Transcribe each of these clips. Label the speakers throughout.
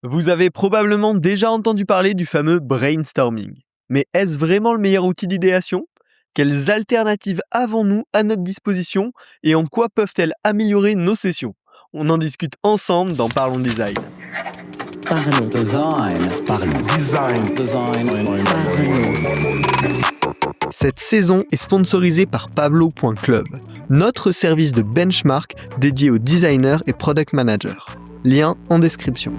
Speaker 1: Vous avez probablement déjà entendu parler du fameux brainstorming. Mais est-ce vraiment le meilleur outil d'idéation? Quelles alternatives avons-nous à notre disposition et en quoi peuvent-elles améliorer nos sessions? On en discute ensemble dans Parlons Design.
Speaker 2: Parlons.
Speaker 3: Design.
Speaker 2: Parlons.
Speaker 3: Design. Design.
Speaker 2: Parlons.
Speaker 1: Cette saison est sponsorisée par Pablo.club, notre service de benchmark dédié aux designers et product managers. Lien en description.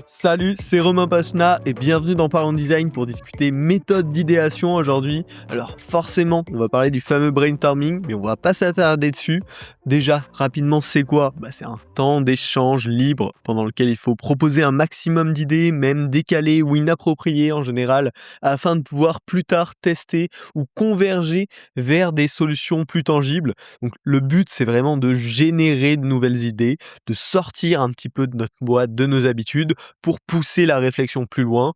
Speaker 1: Salut, c'est Romain Pachna et bienvenue dans Parlons Design pour discuter méthode d'idéation aujourd'hui. Alors forcément, on va parler du fameux brainstorming, mais on va pas s'attarder dessus. Déjà, rapidement, c'est quoi? C'est un temps d'échange libre pendant lequel il faut proposer un maximum d'idées, même décalées ou inappropriées en général, afin de pouvoir plus tard tester ou converger vers des solutions plus tangibles. Donc le but, c'est vraiment de générer de nouvelles idées, de sortir un petit peu de notre boîte, de nos habitudes, pour pousser la réflexion plus loin,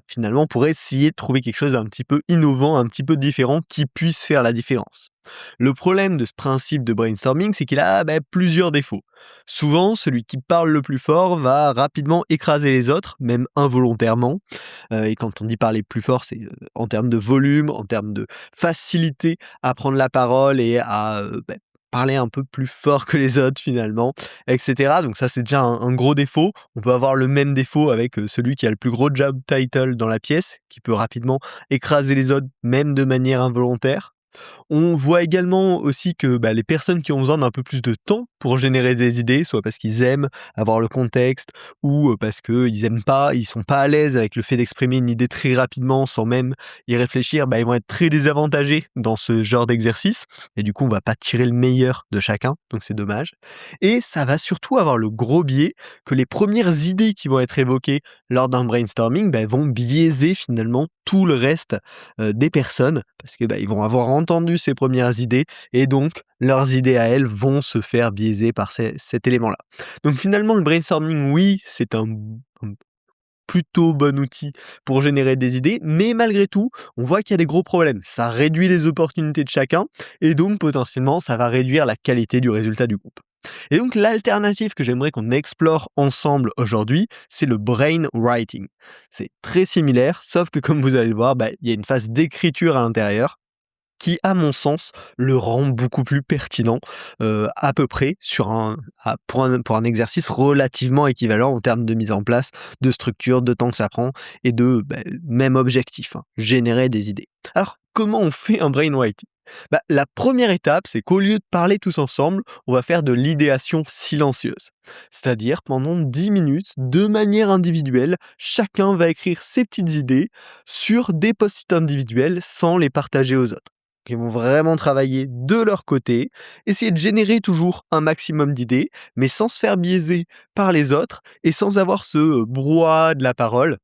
Speaker 1: finalement pour essayer de trouver quelque chose d'un petit peu innovant, un petit peu différent qui puisse faire la différence. Le problème de ce principe de brainstorming, c'est qu'il a plusieurs défauts. Souvent, celui qui parle le plus fort va rapidement écraser les autres, même involontairement. Et quand on dit parler plus fort, c'est en termes de volume, en termes de facilité à prendre la parole et à parler un peu plus fort que les autres finalement, etc. Donc ça, c'est déjà un gros défaut. On peut avoir le même défaut avec celui qui a le plus gros job title dans la pièce, qui peut rapidement écraser les autres, même de manière involontaire. On voit également aussi que les personnes qui ont besoin d'un peu plus de temps pour générer des idées, soit parce qu'ils aiment avoir le contexte ou parce qu'ils aiment pas, ils sont pas à l'aise avec le fait d'exprimer une idée très rapidement sans même y réfléchir, ils vont être très désavantagés dans ce genre d'exercice. Et du coup, on va pas tirer le meilleur de chacun, donc c'est dommage. Et ça va surtout avoir le gros biais que les premières idées qui vont être évoquées lors d'un brainstorming vont biaiser finalement tout le reste des personnes parce que ils vont avoir entendu ces premières idées et donc leurs idées à elles vont se faire biaiser par cet élément-là. Donc finalement, le brainstorming, oui, c'est un plutôt bon outil pour générer des idées, mais malgré tout, on voit qu'il y a des gros problèmes. Ça réduit les opportunités de chacun et donc potentiellement, ça va réduire la qualité du résultat du groupe. Et donc l'alternative que j'aimerais qu'on explore ensemble aujourd'hui, c'est le brainwriting. C'est très similaire, sauf que comme vous allez le voir, il y a une phase d'écriture à l'intérieur qui, à mon sens, le rend beaucoup plus pertinent, à peu près pour un exercice relativement équivalent en termes de mise en place, de structure, de temps que ça prend et de même objectif, générer des idées. Alors, comment on fait un brainwriting? La première étape, c'est qu'au lieu de parler tous ensemble, on va faire de l'idéation silencieuse. C'est-à-dire, pendant 10 minutes, de manière individuelle, chacun va écrire ses petites idées sur des post-it individuels sans les partager aux autres. Ils vont vraiment travailler de leur côté, essayer de générer toujours un maximum d'idées, mais sans se faire biaiser par les autres et sans avoir ce brouhaha de la parole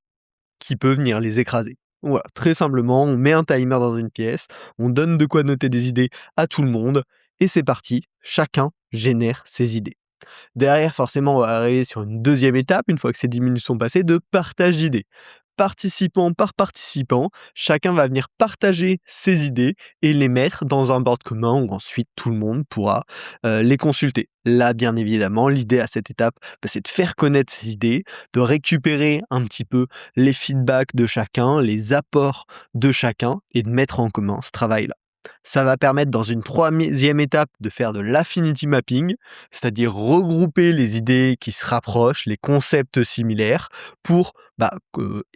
Speaker 1: qui peut venir les écraser. Voilà, très simplement, on met un timer dans une pièce, on donne de quoi noter des idées à tout le monde, et c'est parti, chacun génère ses idées. Derrière, forcément, on va arriver sur une deuxième étape, une fois que ces 10 minutes sont passées, de partage d'idées. Participant par participant, chacun va venir partager ses idées et les mettre dans un board commun où ensuite tout le monde pourra les consulter. Là, bien évidemment, l'idée à cette étape, c'est de faire connaître ces idées, de récupérer un petit peu les feedbacks de chacun, les apports de chacun et de mettre en commun ce travail-là. Ça va permettre dans une troisième étape de faire de l'affinity mapping, c'est-à-dire regrouper les idées qui se rapprochent, les concepts similaires, pour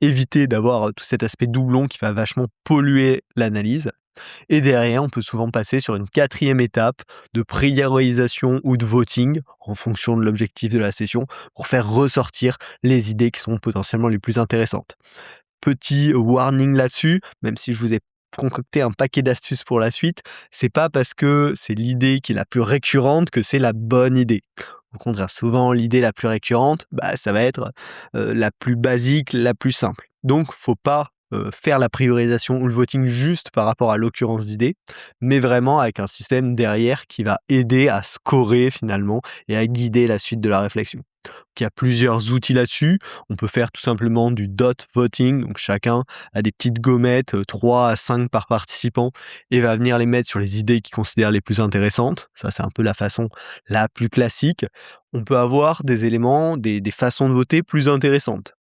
Speaker 1: éviter d'avoir tout cet aspect doublon qui va vachement polluer l'analyse. Et derrière, on peut souvent passer sur une quatrième étape de priorisation ou de voting en fonction de l'objectif de la session pour faire ressortir les idées qui sont potentiellement les plus intéressantes. Petit warning là-dessus, même si je vous ai concocté un paquet d'astuces pour la suite, c'est pas parce que c'est l'idée qui est la plus récurrente que c'est la bonne idée. Au contraire, souvent l'idée la plus récurrente, ça va être la plus basique, la plus simple. Donc faut pas faire la priorisation ou le voting juste par rapport à l'occurrence d'idées, mais vraiment avec un système derrière qui va aider à scorer finalement et à guider la suite de la réflexion. Donc, il y a plusieurs outils là-dessus. On peut faire tout simplement du dot voting, donc chacun a des petites gommettes, 3 à 5 par participant, et va venir les mettre sur les idées qu'il considère les plus intéressantes. Ça, c'est un peu la façon la plus classique. On peut avoir des éléments, des façons de voter plus intéressantes.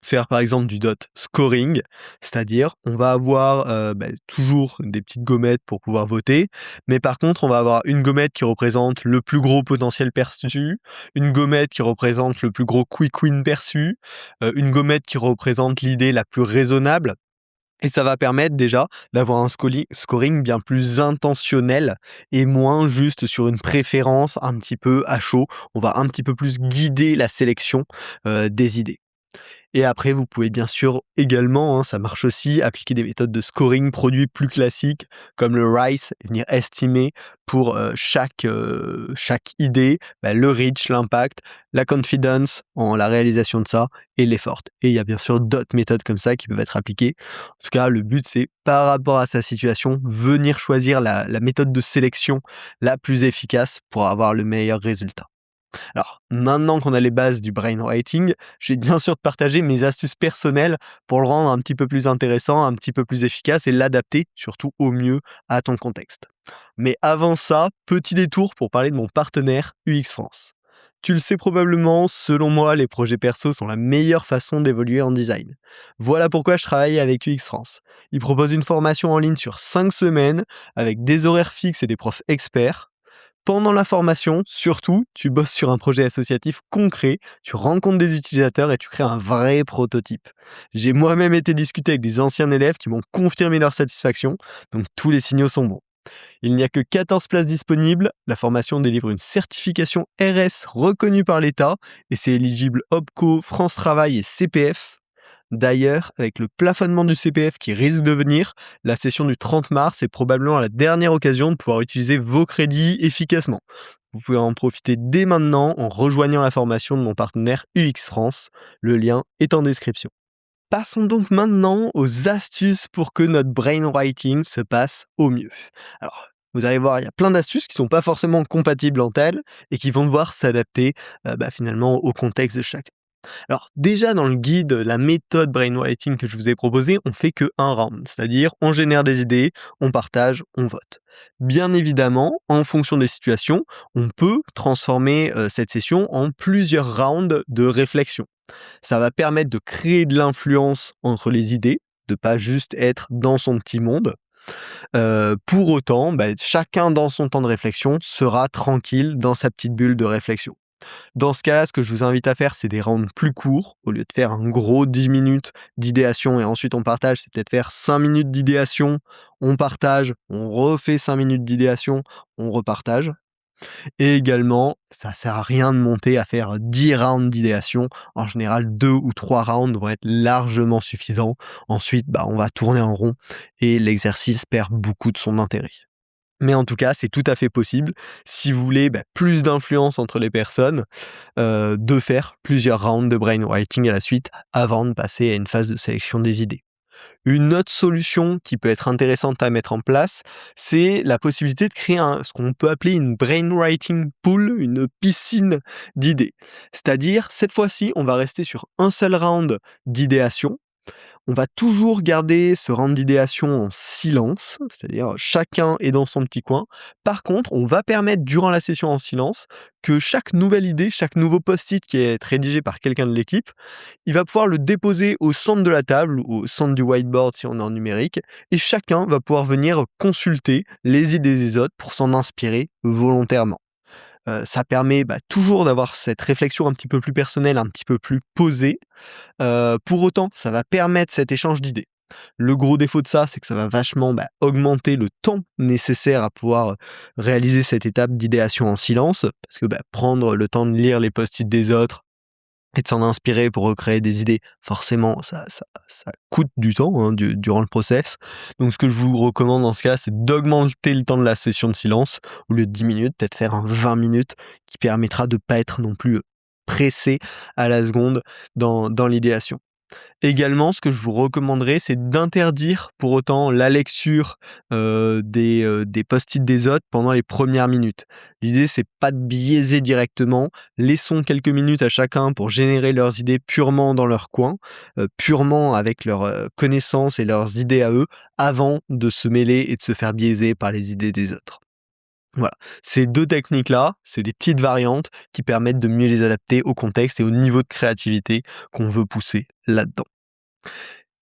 Speaker 1: Faire par exemple du dot scoring, c'est-à-dire on va avoir toujours des petites gommettes pour pouvoir voter, mais par contre on va avoir une gommette qui représente le plus gros potentiel perçu, une gommette qui représente le plus gros quick win perçu, une gommette qui représente l'idée la plus raisonnable. Et ça va permettre déjà d'avoir un scoring bien plus intentionnel et moins juste sur une préférence un petit peu à chaud. On va un petit peu plus guider la sélection des idées. Et après, vous pouvez bien sûr également, ça marche aussi, appliquer des méthodes de scoring produits plus classiques comme le RICE et venir estimer pour chaque idée le reach, l'impact, la confidence en la réalisation de ça et l'effort. Et il y a bien sûr d'autres méthodes comme ça qui peuvent être appliquées. En tout cas, le but, c'est par rapport à sa situation, venir choisir la méthode de sélection la plus efficace pour avoir le meilleur résultat. Alors, maintenant qu'on a les bases du brainwriting, je vais bien sûr te partager mes astuces personnelles pour le rendre un petit peu plus intéressant, un petit peu plus efficace et l'adapter surtout au mieux à ton contexte. Mais avant ça, petit détour pour parler de mon partenaire UX France. Tu le sais probablement, selon moi, les projets perso sont la meilleure façon d'évoluer en design. Voilà pourquoi je travaille avec UX France. Ils proposent une formation en ligne sur 5 semaines avec des horaires fixes et des profs experts. Pendant la formation, surtout, tu bosses sur un projet associatif concret, tu rencontres des utilisateurs et tu crées un vrai prototype. J'ai moi-même été discuter avec des anciens élèves qui m'ont confirmé leur satisfaction, donc tous les signaux sont bons. Il n'y a que 14 places disponibles, la formation délivre une certification RS reconnue par l'État et c'est éligible OPCO, France Travail et CPF. D'ailleurs, avec le plafonnement du CPF qui risque de venir, la session du 30 mars est probablement la dernière occasion de pouvoir utiliser vos crédits efficacement. Vous pouvez en profiter dès maintenant en rejoignant la formation de mon partenaire UX France. Le lien est en description. Passons donc maintenant aux astuces pour que notre brainwriting se passe au mieux. Alors, vous allez voir, il y a plein d'astuces qui ne sont pas forcément compatibles entre elles et qui vont devoir s'adapter finalement au contexte de chacun. Alors déjà dans le guide, la méthode brainwriting que je vous ai proposée, on fait que un round, c'est-à-dire on génère des idées, on partage, on vote. Bien évidemment, en fonction des situations, on peut transformer cette session en plusieurs rounds de réflexion. Ça va permettre de créer de l'influence entre les idées, de pas juste être dans son petit monde. Pour autant, chacun dans son temps de réflexion sera tranquille dans sa petite bulle de réflexion. Dans ce cas-là, ce que je vous invite à faire, c'est des rounds plus courts. Au lieu de faire un gros 10 minutes d'idéation et ensuite on partage, c'est peut-être faire 5 minutes d'idéation, on partage, on refait 5 minutes d'idéation, on repartage. Et également, ça sert à rien de monter à faire 10 rounds d'idéation. En général, 2 ou 3 rounds vont être largement suffisants. Ensuite, on va tourner en rond et l'exercice perd beaucoup de son intérêt. Mais en tout cas, c'est tout à fait possible, si vous voulez plus d'influence entre les personnes, de faire plusieurs rounds de brainwriting à la suite avant de passer à une phase de sélection des idées. Une autre solution qui peut être intéressante à mettre en place, c'est la possibilité de créer ce qu'on peut appeler une brainwriting pool, une piscine d'idées. C'est-à-dire, cette fois-ci, on va rester sur un seul round d'idéation. On va toujours garder ce round d'idéation en silence, c'est-à-dire chacun est dans son petit coin. Par contre, on va permettre durant la session en silence que chaque nouvelle idée, chaque nouveau post-it qui est rédigé par quelqu'un de l'équipe, il va pouvoir le déposer au centre de la table ou au centre du whiteboard si on est en numérique et chacun va pouvoir venir consulter les idées des autres pour s'en inspirer volontairement. Ça permet toujours d'avoir cette réflexion un petit peu plus personnelle, un petit peu plus posée. Pour autant, ça va permettre cet échange d'idées. Le gros défaut de ça, c'est que ça va vachement augmenter le temps nécessaire à pouvoir réaliser cette étape d'idéation en silence, parce que prendre le temps de lire les post-it des autres et de s'en inspirer pour recréer des idées, forcément, ça coûte du temps durant le process. Donc ce que je vous recommande dans ce cas-là, c'est d'augmenter le temps de la session de silence. Au lieu de 10 minutes, peut-être faire un 20 minutes qui permettra de ne pas être non plus pressé à la seconde dans l'idéation. Également, ce que je vous recommanderais, c'est d'interdire pour autant la lecture des post-it des autres pendant les premières minutes. L'idée, c'est pas de biaiser directement. Laissons quelques minutes à chacun pour générer leurs idées purement dans leur coin, purement avec leurs connaissances et leurs idées à eux, avant de se mêler et de se faire biaiser par les idées des autres. Voilà, ces 2 techniques-là, c'est des petites variantes qui permettent de mieux les adapter au contexte et au niveau de créativité qu'on veut pousser là-dedans.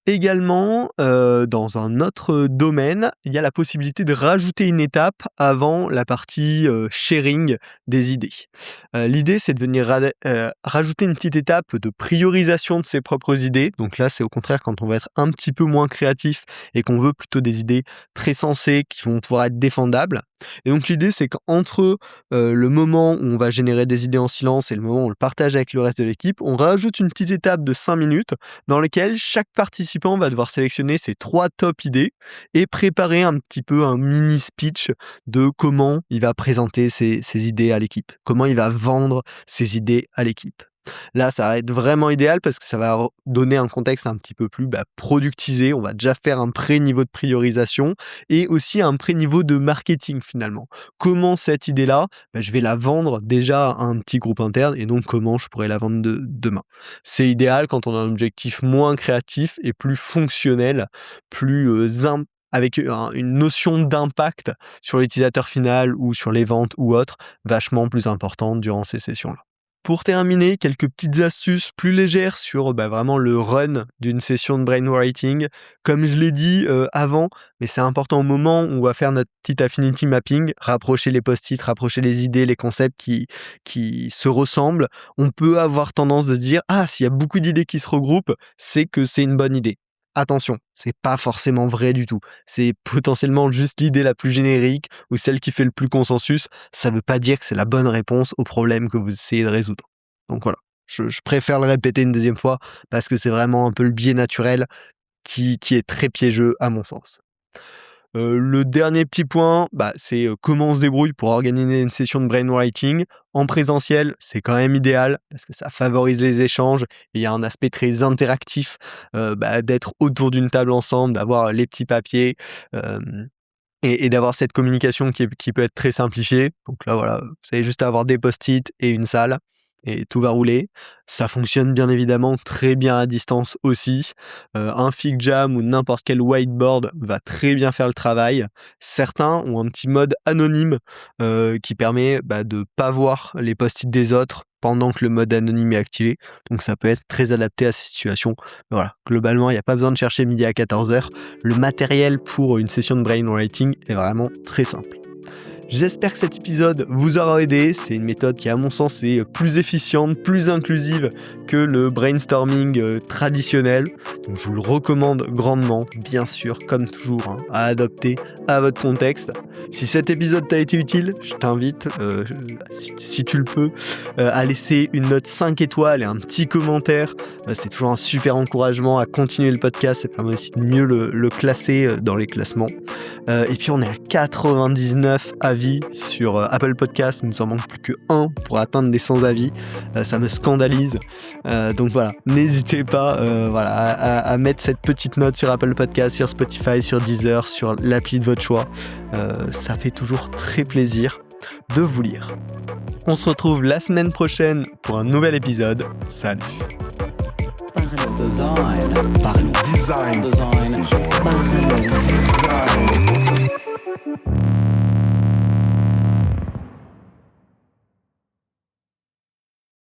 Speaker 1: Également, dans un autre domaine, il y a la possibilité de rajouter une étape avant la partie, sharing des idées. L'idée, c'est de venir rajouter une petite étape de priorisation de ses propres idées. Donc là, c'est au contraire quand on va être un petit peu moins créatif et qu'on veut plutôt des idées très sensées qui vont pouvoir être défendables. Et donc l'idée, c'est qu'entre, le moment où on va générer des idées en silence et le moment où on le partage avec le reste de l'équipe, on rajoute une petite étape de 5 minutes dans lequel chaque participant va devoir sélectionner ses 3 top idées et préparer un petit peu un mini speech de comment il va présenter ses idées à l'équipe, comment il va vendre ses idées à l'équipe. Là, ça va être vraiment idéal parce que ça va donner un contexte un petit peu plus productisé. On va déjà faire un pré-niveau de priorisation et aussi un pré-niveau de marketing finalement. Comment cette idée-là, je vais la vendre déjà à un petit groupe interne et donc comment je pourrais la vendre demain. C'est idéal quand on a un objectif moins créatif et plus fonctionnel, plus avec une notion d'impact sur l'utilisateur final ou sur les ventes ou autre, vachement plus importante durant ces sessions-là. Pour terminer, quelques petites astuces plus légères sur vraiment le run d'une session de brainwriting. Comme je l'ai dit avant, mais c'est important au moment où on va faire notre petit affinity mapping, rapprocher les post-it, rapprocher les idées, les concepts qui se ressemblent. On peut avoir tendance de dire « Ah, s'il y a beaucoup d'idées qui se regroupent, c'est que c'est une bonne idée ». Attention, c'est pas forcément vrai du tout. C'est potentiellement juste l'idée la plus générique ou celle qui fait le plus consensus. Ça veut pas dire que c'est la bonne réponse au problème que vous essayez de résoudre. Donc voilà, je préfère le répéter une deuxième fois parce que c'est vraiment un peu le biais naturel qui est très piégeux à mon sens. Le dernier petit point, c'est comment on se débrouille pour organiser une session de brainwriting. En présentiel, c'est quand même idéal parce que ça favorise les échanges et il y a un aspect très interactif d'être autour d'une table ensemble, d'avoir les petits papiers et d'avoir cette communication qui peut être très simplifiée. Donc là, voilà, vous avez juste à avoir des post-it et une salle et tout va rouler. Ça fonctionne bien évidemment très bien à distance aussi. Un FigJam ou n'importe quel whiteboard va très bien faire le travail. Certains ont un petit mode anonyme qui permet de pas voir les post-it des autres pendant que le mode anonyme est activé. Donc ça peut être très adapté à ces situations. Mais voilà, globalement, il n'y a pas besoin de chercher midi à 14h. Le matériel pour une session de brainwriting est vraiment très simple. J'espère que cet épisode vous aura aidé. C'est une méthode qui, à mon sens, est plus efficiente, plus inclusive que le brainstorming traditionnel. Donc, je vous le recommande grandement, bien sûr, comme toujours, à adopter à votre contexte. Si cet épisode t'a été utile, je t'invite, si tu le peux, à laisser une note 5 étoiles et un petit commentaire. C'est toujours un super encouragement à continuer le podcast. Ça permet aussi de mieux le classer dans les classements. Et puis, on est à 99 avis sur Apple Podcast. Il ne nous en manque plus que 1 pour atteindre les 100 avis. Ça me scandalise. Donc voilà, n'hésitez pas à mettre cette petite note sur Apple Podcast, sur Spotify, sur Deezer, sur l'appli de votre choix. Ça fait toujours très plaisir de vous lire. On se retrouve la semaine prochaine pour un nouvel épisode. Salut.
Speaker 2: Parlons.
Speaker 3: Design.
Speaker 2: Parlons.
Speaker 3: Design.
Speaker 2: Parlons.